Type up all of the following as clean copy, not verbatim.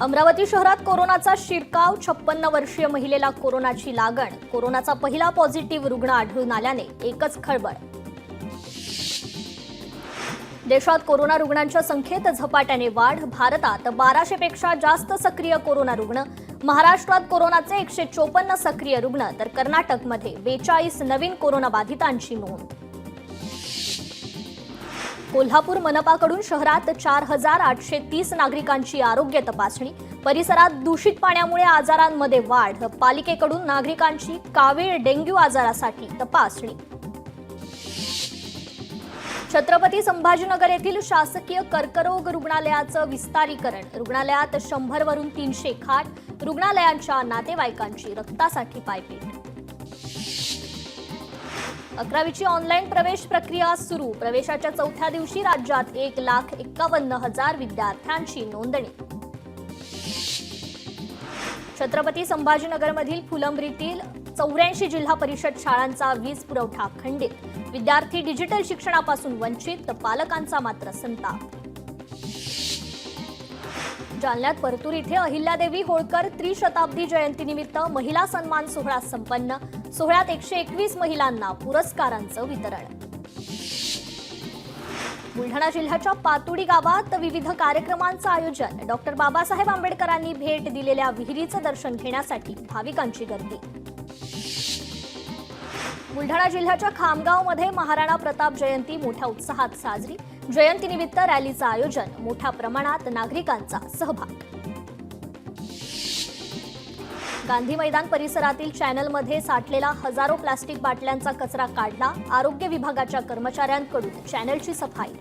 अमरावती शहरात कोरोनाचा शिरकाव 56 वर्षीय महिलेला कोरोनाची लागण कोरोनाचा पहिला पॉझिटिव्ह रुग्ण आढळून आल्याने एकच खळबळ। देशात कोरोना रुग्णांच्या संख्येत झपाट्याने वाढ भारतात 1200 पेक्षा जास्त सक्रिय कोरोना रुग्ण महाराष्ट्रात कोरोनाचे 154 सक्रिय रुग्ण तर कर्नाटकमध्ये 42 नवीन कोरोना बाधितांची नोंद। कोल्हापूर मनपाकडून शहरात 4830 नागरिकांची आरोग्य तपासणी परिसरात दूषित पाण्यामुळे आजारांमध्ये वाढ पालिकेकडून नागरिकांची कावीळ डेंग्यू आजारासाठी तपासणी। छत्रपती संभाजीनगर येथील शासकीय कर्करोग रुग्णालयाचं विस्तारीकरण रुग्णालयात 100 वरून 300 खाट रुग्णालयांच्या नातेवाईकांची रक्तासाठी पायपीट। 11वीची ऑनलाईन प्रवेश प्रक्रिया सुरू प्रवेशाच्या चौथ्या दिवशी राज्यात 1,51,000 विद्यार्थ्यांची नोंदणी। छत्रपती संभाजीनगरमधील फुलंब्रीतील 84 जिल्हा परिषद शाळांचा वीज पुरवठा खंडित विद्यार्थी डिजिटल शिक्षणापासून वंचित पालकांचा मात्र संताप। जालन्यात परतूर इथे अहिल्यादेवी होळकर त्रिशताब्दी जयंतीनिमित्त महिला सन्मान सोहळा संपन्न सोहळ्यात 121 महिलांना पुरस्कारांचं वितरण। बुलढाणा जिल्ह्याच्या पातुडी गावात विविध कार्यक्रमांचं आयोजन डॉक्टर बाबासाहेब आंबेडकरांनी भेट दिलेल्या विहिरीचं दर्शन घेण्यासाठी भाविकांची गर्दी। बुलढाणा जिल्ह्याच्या खामगावमध्ये महाराणा प्रताप जयंती मोठ्या उत्साहात साजरी जयंतीनिमित्त रॅलीचं आयोजन मोठ्या प्रमाणात नागरिकांचा सहभाग। गांधी मैदान परिसरातील चॅनलमध्ये साठलेला हजारो प्लास्टिक बाटल्यांचा कचरा काढला आरोग्य विभागाच्या कर्मचाऱ्यांकडून चॅनलची सफाई।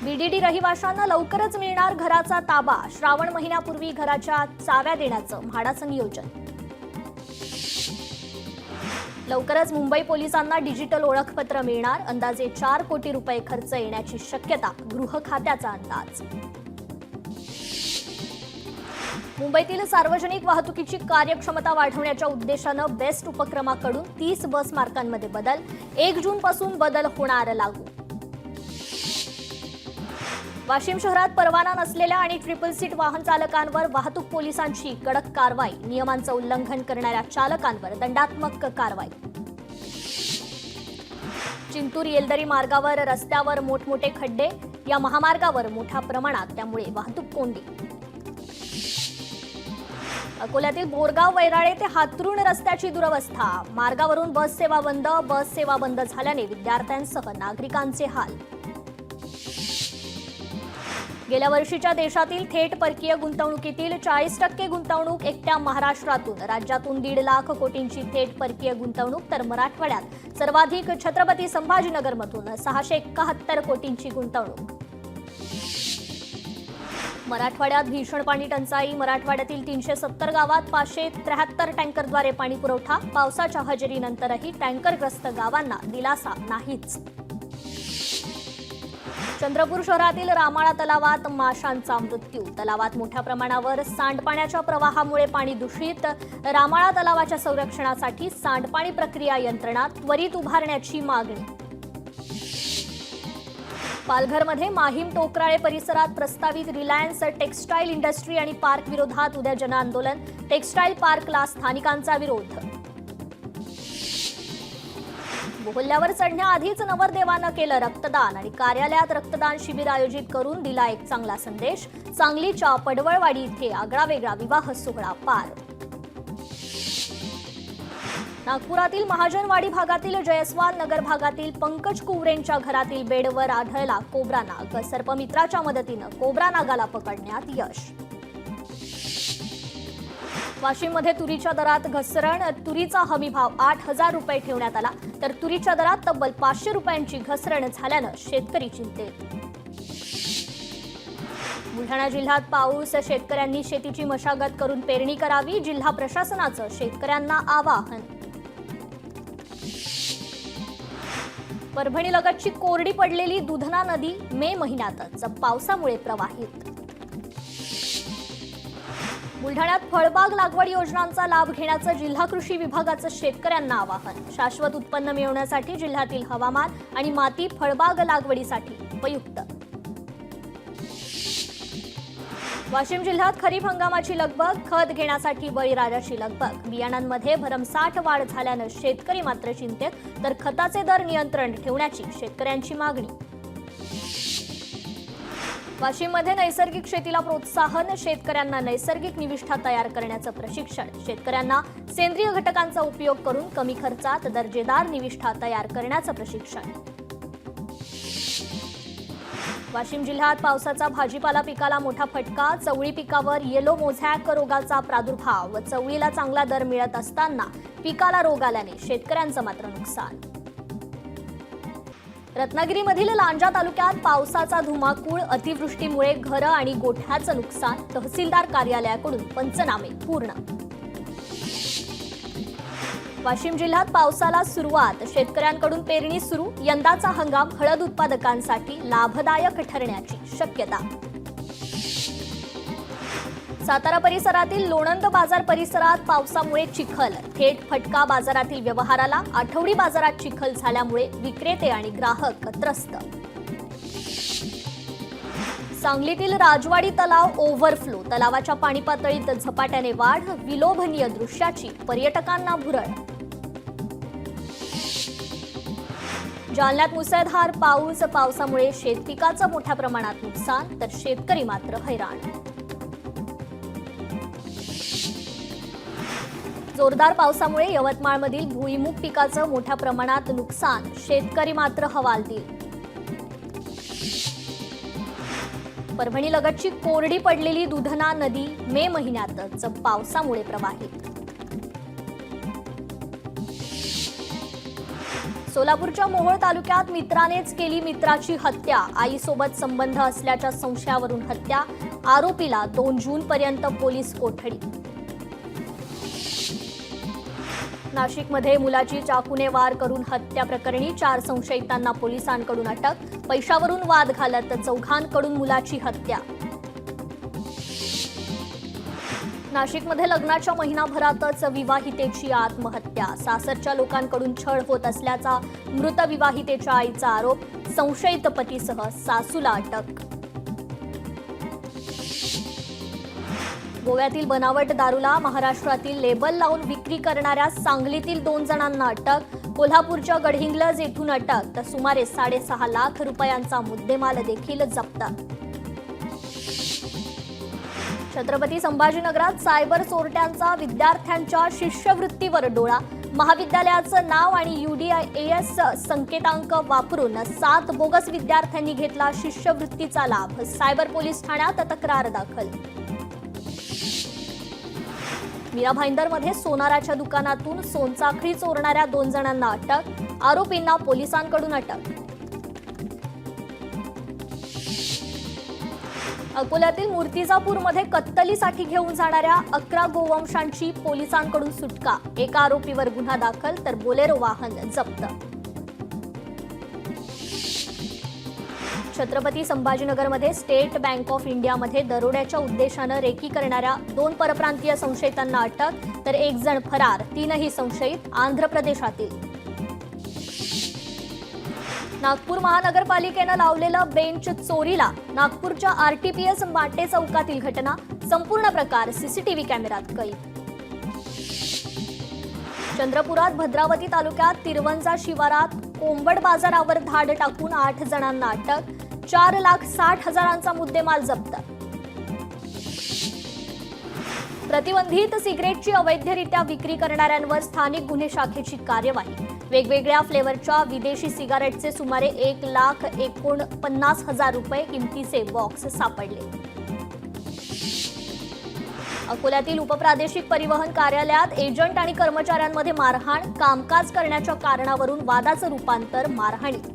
बीडीडी रहिवाशांना लवकरच मिळणार घराचा ताबा श्रावण महिन्यापूर्वी घराच्या चाव्या देण्याचं म्हाडाचं नियोजन। लवकरच मुंबई पोलिसांना डिजिटल ओळखपत्र मिळणार अंदाजे 4 कोटी रुपये खर्च येण्याची शक्यता गृह खात्याचा अंदाज। मुंबईतील सार्वजनिक वाहतुकीची कार्यक्षमता वाढवण्याच्या उद्देशानं बेस्ट उपक्रमाकडून 30 बस मार्गांमध्ये बदल 1 जून पासून बदल होणार लागू। वाशिम शहरात परवाना नसलेल्या आणि ट्रिपल सीट वाहन चालकांवर वाहतूक पोलिसांची कडक कारवाई नियमांचं उल्लंघन करणाऱ्या चालकांवर दंडात्मक कारवाई। चिंतूर येलदरी मार्गावर रस्त्यावर मोठमोठे खड्डे या महामार्गावर मोठ्या प्रमाणात त्यामुळे वाहतूक कोंडी। अकोल्यातील बोरगाव वैराळे ते हातरुण रस्त्याची दुरवस्था मार्गावरून बस सेवा बंद झाल्याने विद्यार्थ्यांसह नागरिकांचे हाल। गेल्या वर्षीच्या देशातील थेट परकीय गुंतवणुकीतील 40% गुंतवणूक एकट्या महाराष्ट्रातून राज्यातून 1.5 लाख कोटींची थेट परकीय गुंतवणूक तर मराठवाड्यात सर्वाधिक छत्रपती संभाजीनगरमधून 671 कोटींची गुंतवणूक। मराठवाड्यात भीषण पाणी टंचाई मराठवाड्यातील 370 गावात 573 टँकरद्वारे पाणी पुरवठा पावसाच्या हजेरीनंतरही टँकरग्रस्त गावांना दिलासा नाहीच। चंद्रपूर शहरातील रामाळा तलावात माशांचा मृत्यू तलावात मोठ्या प्रमाणावर सांडपाण्याच्या प्रवाहामुळे पाणी दूषित रामाळा तलावाच्या संरक्षणासाठी सांडपाणी प्रक्रिया यंत्रणा त्वरित उभारण्याची मागणी। पालघरमध्ये माहीम टोकराळे परिसरात प्रस्तावित रिलायन्स टेक्स्टाईल इंडस्ट्री आणि पार्क विरोधात उद्या जनआंदोलन टेक्स्टाईल पार्कला स्थानिकांचा विरोध। बोहल्यावर चढण्याआधीच नवरदेवानं केलं रक्तदान आणि कार्यालयात रक्तदान शिबिर आयोजित करून दिला एक चांगला संदेश सांगलीच्या पडवळवाडी इथे आगळावेगळा विवाह सोहळा पार। नागपुरातील महाजनवाडी भागातील जयस्वाल नगर भागातील पंकज कुवरेंच्या घरातील बेडवर आढळला कोब्रा नाग सर्पमित्राच्या मदतीनं कोब्रा नागाला पकडण्यात यश। वाशिममध्ये तुरीच्या दरात घसरण तुरीचा हमीभाव 8,000 रुपये ठेवण्यात आला तर तुरीच्या दरात तब्बल 500 रुपयांची घसरण झाल्यानं शेतकरी चिंतेत। बुलढाणा जिल्ह्यात पाऊस शेतकऱ्यांनी शेतीची मशागत करून पेरणी करावी जिल्हा प्रशासनाचं शेतकऱ्यांना आवाहन। परभणीलगतची कोरडी पडलेली दुधना नदी मे महिन्यातच पावसामुळे प्रवाहित। बुलढाण्यात फळबाग लागवड योजनांचा लाभ घेण्याचं जिल्हा कृषी विभागाचं शेतकऱ्यांना आवाहन शाश्वत उत्पन्न मिळवण्यासाठी जिल्ह्यातील हवामान आणि माती फळबाग लागवडीसाठी उपयुक्त। वाशिम जिल्ह्यात खरीप हंगामाची लगबग, खत घेण्यासाठी बळीराजाची लगबग. बियाणांमध्ये भरमसाठ वाढ झाल्यानं शेतकरी मात्र चिंतेत, तर खताचे दर नियंत्रण ठेवण्याची शेतकऱ्यांची मागणी. वाशिममध्ये नैसर्गिक शेतीला प्रोत्साहन, शेतकऱ्यांना नैसर्गिक निविष्ठा तयार करण्याचं प्रशिक्षण. शेतकऱ्यांना सेंद्रिय घटकांचा उपयोग करून कमी खर्चात दर्जेदार निविष्ठा तयार करण्याचं प्रशिक्षण. वाशिम जिल्ह्यात पावसाचा भाजीपाला पिकाला मोठा फटका, चवळी पिकावर येलो मोझॅक रोगाचा प्रादुर्भाव व चवळीला चांगला दर मिळत असताना पिकाला रोग आल्याने शेतकऱ्यांचं मात्र नुकसान. रत्नागिरीमधील लांजा तालुक्यात पावसाचा धुमाकूळ, अतिवृष्टीमुळे घरं आणि गोठ्याचं नुकसान. तहसीलदार कार्यालयाकडून पंचनामे पूर्ण. वाशिम जिल्ह्यात पावसाला सुरुवात, शेतकऱ्यांकडून पेरणी सुरू. यंदाचा हंगाम हळद उत्पादकांसाठी लाभदायक ठरण्याची शक्यता. सातारा परिसरातील लोणंद बाजार परिसरात पावसामुळे चिखल, थेट फटका बाजारातील व्यवहाराला. आठवडी बाजारात चिखल झाल्यामुळे विक्रेते आणि ग्राहक त्रस्त. सांगलीतील राजवाडी तलाव ओव्हरफ्लो, तलावाच्या पाणी पातळीत झपाट्याने वाढ. विलोभनीय दृश्याची पर्यटकांना भुरळ. जालन्यात मुसळधार पाऊस, पावसामुळे शेतपिकाचं मोठ्या प्रमाणात नुकसान, तर शेतकरी मात्र हैराण. जोरदार पावसामुळे यवतमाळमधील भुईमूग पिकाचं मोठ्या प्रमाणात नुकसान, शेतकरी मात्र हवालदिल. परभणीलगतची कोरडी पडलेली दुधना नदी मे महिन्यातच पावसामुळे प्रवाहित. सोलापूरच्या मोहोळ तालुक्यात मित्रानेच केली मित्राची हत्या. आईसोबत संबंध असल्याच्या संशयावरून हत्या. आरोपीला 2 जूनपर्यंत पोलीस कोठडी. नाशिकमध्ये मुलाची चाकूने वार करून हत्या प्रकरणी 4 संशयितांना पोलिसांकडून अटक. पैशावरून वाद घालत चौघांकडून मुलाची हत्या. नाशिकमध्ये लग्नाच्या महिनाभरातच विवाहितेची आत्महत्या. सासरच्या लोकांकडून छळ होत असल्याचा मृत विवाहितेच्या आईचा आरोप. संशयित पतीसह सासूला अटक. गोव्यातील बनावट दारूला महाराष्ट्रातील लेबल लावून विक्री करणाऱ्या सांगलीतील 2 जणांना अटक. कोल्हापूरच्या गडहिंग्लज येथून अटक, तर सुमारे 6.5 लाख रुपयांचा मुद्देमाल देखील जप्त. छत्रपती संभाजीनगरात सायबर चोरट्यांचा विद्यार्थ्यांच्या शिष्यवृत्तीवर डोळा. महाविद्यालयाचं नाव आणि UDIAS संकेतांक वापरून 7 बोगस विद्यार्थ्यांनी घेतला शिष्यवृत्तीचा लाभ. सायबर पोलीस ठाण्यात तक्रार दाखल. मीरा भाईंदरमध्ये सोनाराच्या दुकानातून सोनचाखळी चोरणाऱ्या 2 जणांना अटक. आरोपींना पोलिसांकडून अटक. अकोल्यातील मूर्तिजापूरमध्ये कत्तलीसाठी घेऊन जाणाऱ्या 11 गोवंशांची पोलिसांकडून सुटका. एका आरोपीवर गुन्हा दाखल, तर बोलेरो वाहन जप्त. छत्रपती संभाजीनगरमध्ये स्टेट बँक ऑफ इंडियामध्ये दरोड्याच्या उद्देशानं रेकी करणाऱ्या 2 परप्रांतीय संशयितांना अटक, तर 1 जण फरार. 3ही संशयित आंध्र प्रदेशातील. नागपूर महानगरपालिकेनं लावलेलं बेंच चोरीला. नागपूरच्या RTPS माटे चौकातील घटना. संपूर्ण प्रकार CCTV कॅमेऱ्यात कैद. चंद्रपुरात भद्रावती तालुक्यात तिरवंजा शिवारात कोंबड बाजारावर धाड टाकून 8 जणांना अटक. 4,60,000चा मुद्देमाल जप्त. प्रतिबंधित सिगरेटची अवैधरित्या विक्री करणाऱ्यांवर स्थानिक गुन्हे शाखेची कार्यवाही. वेगवेगळ्या फ्लेवरच्या विदेशी सिगारेटचे सुमारे 1,49,000 रुपये किमतीचे बॉक्स सापडले. अकोल्यातील उपप्रादेशिक परिवहन कार्यालयात एजंट आणि कर्मचाऱ्यांमध्ये मारहाण. कामकाज करण्याच्या कारणावरून वादाचं रूपांतर मारहाणीत.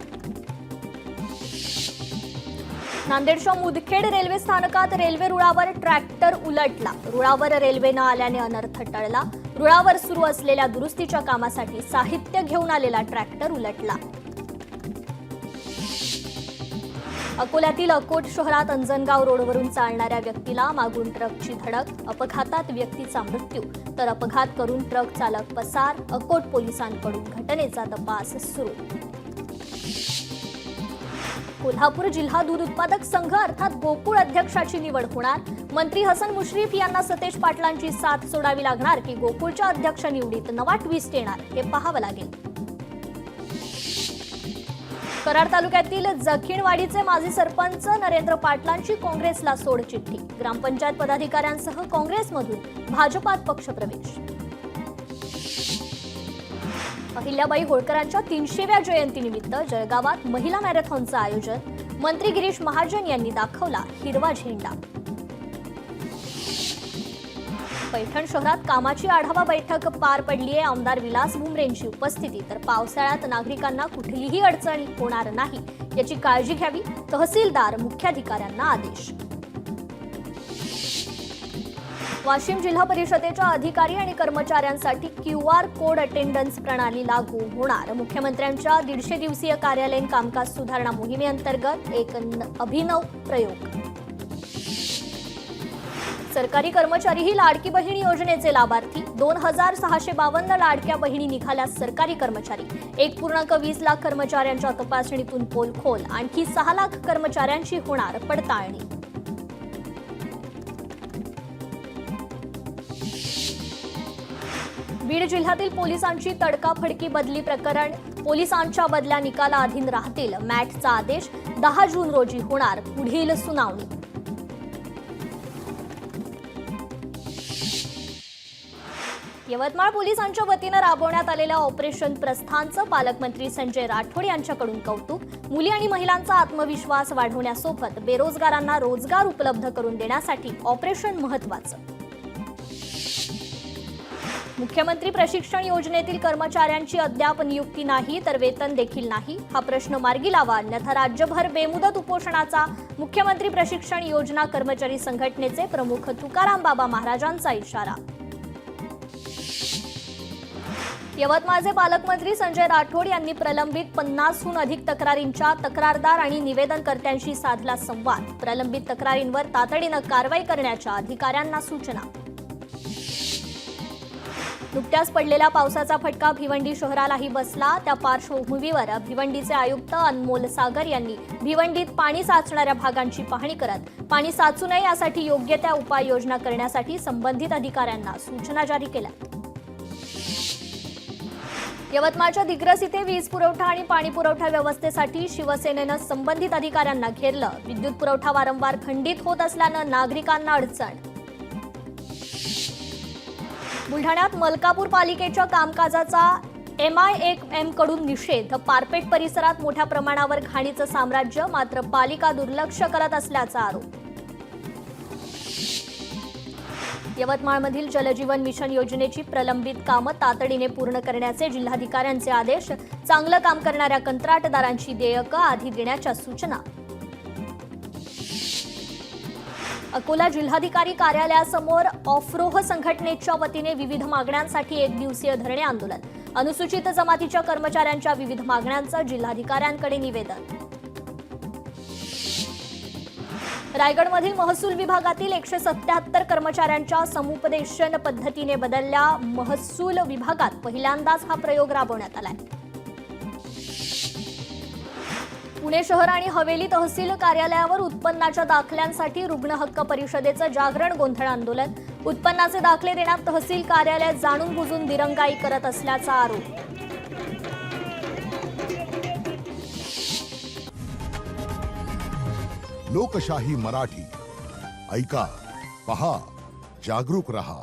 नांदेडच्या मुदखेड रेल्वे स्थानकात रेल्वे रुळावर ट्रॅक्टर उलटला. रुळावर रेल्वे न आल्याने अनर्थ टळला. रुळावर सुरू असलेल्या दुरुस्तीच्या कामासाठी साहित्य घेऊन आलेला ट्रॅक्टर उलटला. अकोल्यातील अकोट शहरात अंजनगाव रोडवरून चालणाऱ्या व्यक्तीला मागून ट्रकची धडक. अपघातात व्यक्तीचा मृत्यू, तर अपघात करून ट्रक चालक पसार. अकोट पोलिसांकडून घटनेचा तपास सुरू. कोल्हापूर जिल्हा दूध उत्पादक संघ अर्थात गोकुळ अध्यक्षाची निवड होणार। मंत्री हसन मुश्रीफ यांना सतेज पाटलांची साथ सोडावी लागणार की गोकुळच्या अध्यक्ष निवडीत नवा ट्विस्ट येणार हे पाहावं लागेल। कराड तालुक्यातील जखीणवाडीचे माजी सरपंच नरेंद्र पाटलांची काँग्रेसला सोडचिठ्ठी। ग्रामपंचायत पदाधिकाऱ्यांसह काँग्रेसमधून भाजपात पक्षप्रवेश। अहिल्याबाई होळकरांच्या 300व्या जयंतीनिमित्त जळगावात महिला मॅरेथॉनचं आयोजन। मंत्री गिरीश महाजन यांनी दाखवला हिरवा झेंडा। पैठण शहरात कामाची आढावा बैठक पार पडली आहे। आमदार विलास भुमरेंची उपस्थिती। तर पावसाळ्यात नागरिकांना कुठलीही अडचण होणार नाही याची काळजी घ्यावी, तहसीलदार मुख्याधिकाऱ्यांना आदेश। वाशिम जिल्हा परिषदेच्या अधिकारी आणि कर्मचाऱ्यांसाठी QR कोड अटेंडन्स प्रणाली लागू होणार। मुख्यमंत्र्यांच्या 150 दिवसीय कार्यालयीन कामकाज सुधारणा मोहिमेअंतर्गत एक अभिनव प्रयोग। सरकारी कर्मचारीही लाडकी बहीण योजनेचे लाभार्थी। 2652 लाडक्या बहिणी निघाल्या सरकारी कर्मचारी। 1.20 लाख कर्मचाऱ्यांच्या तपासणीतून पोलखोल। आणखी 6 लाख कर्मचाऱ्यांची होणार पडताळणी। बीड जिल्ह्यातील पोलिसांची तडकाफडकी बदली प्रकरण। पोलिसांच्या बदल्या निकालाधीन राहतील। मॅटचा आदेश 10 जून रोजी होणार पुढील सुनावणी। यवतमाळ पोलिसांच्या वतीनं राबवण्यात आलेल्या ऑपरेशन प्रस्थानचं पालकमंत्री संजय राठोड यांच्याकडून कौतुक। मुली आणि महिलांचा आत्मविश्वास वाढवण्यासोबत बेरोजगारांना रोजगार उपलब्ध करून देण्यासाठी ऑपरेशन महत्त्वाचं। मुख्यमंत्री प्रशिक्षण योजनेतील कर्मचाऱ्यांची अद्याप नियुक्ती नाही तर वेतन देखील नाही। हा प्रश्न मार्गी लावा, अन्यथा राज्यभर बेमुदत उपोषणाचा मुख्यमंत्री प्रशिक्षण योजना कर्मचारी संघटनेचे प्रमुख तुकाराम बाबा महाराजांचा इशारा। यवतमाळचे पालकमंत्री संजय राठोड यांनी प्रलंबित 50हून अधिक तक्रारींच्या तक्रारदार आणि निवेदनकर्त्यांशी साधला संवाद। प्रलंबित तक्रारींवर तातडीनं कारवाई करण्याच्या अधिकाऱ्यांना सूचना। नुकत्याच पडलेल्या पावसाचा फटका भिवंडी शहरालाही बसला। त्या पार्श्वभूमीवर भिवंडीचे आयुक्त अनमोल सागर यांनी भिवंडीत पाणी साचणाऱ्या भागांची पाहणी करत पाणी साचू नये यासाठी योग्य त्या उपाययोजना करण्यासाठी संबंधित अधिकाऱ्यांना सूचना जारी केल्या। यवतमाळच्या दिग्रस इथे वीज पुरवठा आणि पाणी पुरवठा व्यवस्थेसाठी शिवसेनेनं संबंधित अधिकाऱ्यांना घेरलं। विद्युत पुरवठा वारंवार खंडित होत असल्यानं नागरिकांना अडचण। बुलढाण्यात मलकापूर पालिकेच्या कामकाजाचा MIM कडून निषेध। पारपेट परिसरात मोठ्या प्रमाणावर घाणीचं साम्राज्य, मात्र पालिका दुर्लक्ष करत असल्याचा आरोप। यवतमाळमधील जलजीवन मिशन योजनेची प्रलंबित कामं तातडीने पूर्ण करण्याचे जिल्हाधिकाऱ्यांचे आदेश। चांगलं काम करणाऱ्या कंत्राटदारांची देयकं आधी देण्याच्या सूचना। अकोला जिल्हाधिकारी कार्यालयासमोर ऑफरोह संघटनेच्या वतीने विविध मागण्यांसाठी 1 दिवसीय धरणे आंदोलन। अनुसूचित जमातीच्या कर्मचाऱ्यांच्या विविध मागण्यांचं जिल्हाधिकाऱ्यांकडे निवेदन। रायगडमधील महसूल विभागातील 177 कर्मचाऱ्यांच्या समुपदेशन पद्धतीने बदलल्या। महसूल विभागात पहिल्यांदाच हा प्रयोग राबवण्यात आलाय। पुणे शहर आणि हवेली तहसील कार्यालयावर उत्पन्नाच्या दाखल्यांसाठी रुग्ण हक्क परिषदेचं जागरण गोंधळ आंदोलन। उत्पन्नाचे दाखले देण्यात तहसील कार्यालय जाणून बुजून दिरंगाई करत असल्याचा आरोप। लोकशाही मराठी ऐका, पहा, जागरूक रहा।